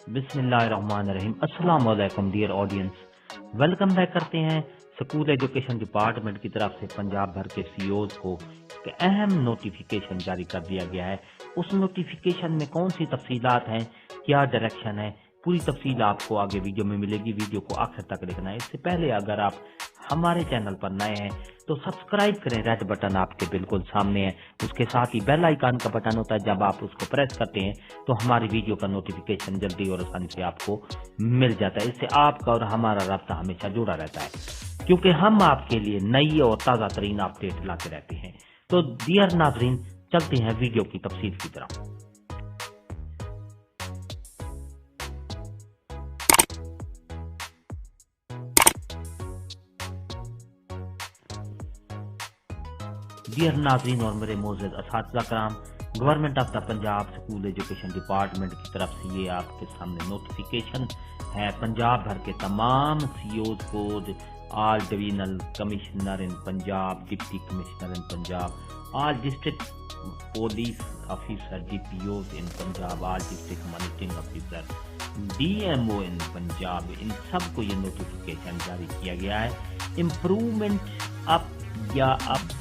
بسم اللہ الرحمن الرحیم۔ السلام علیکم ڈیئر آڈینس، ویلکم بیک کرتے ہیں۔ اسکول ایجوکیشن ڈپارٹمنٹ کی طرف سے پنجاب بھر کے سی اوز کو ایک اہم نوٹیفیکیشن جاری کر دیا گیا ہے۔ اس نوٹیفیکیشن میں کون سی تفصیلات ہیں، کیا ڈائریکشن ہے، پوری تفصیل آپ کو آگے ویڈیو میں ملے گی۔ ویڈیو کو آخر تک دیکھنا ہے۔ اس سے پہلے اگر آپ ہمارے چینل پر نئے ہیں تو سبسکرائب کریں، ریڈ بٹن آپ کے بالکل سامنے ہے، اس کے ساتھ ہی بیل آئیکن کا بٹن ہوتا ہے، جب آپ اس کو پریس کرتے ہیں تو ہماری ویڈیو کا نوٹیفیکیشن جلدی اور آسانی سے آپ کو مل جاتا ہے۔ اس سے آپ کا اور ہمارا رابطہ ہمیشہ جڑا رہتا ہے، کیونکہ ہم آپ کے لیے نئی اور تازہ ترین اپڈیٹ لاتے رہتے ہیں۔ تو ڈیئر ناظرین، چلتے ہیں ویڈیو کی تفصیل کی طرف۔ ڈیئر ناظرین اور میرے معزز اساتذہ کرام، government of the Punjab school education department کی طرف سے یہ آپ کے سامنے نوٹیفیکیشن ہے۔ پنجاب بھر کے تمام سی اوز کو، all divisional commissioner in Punjab, deputy commissioner in Punjab, all district police officer, D P Os in Punjab, all district monitoring officer, D M O in Punjab, ان سب کو یہ نوٹیفیکیشن جاری کیا گیا ہے۔ امپروومنٹ اپ یا اپ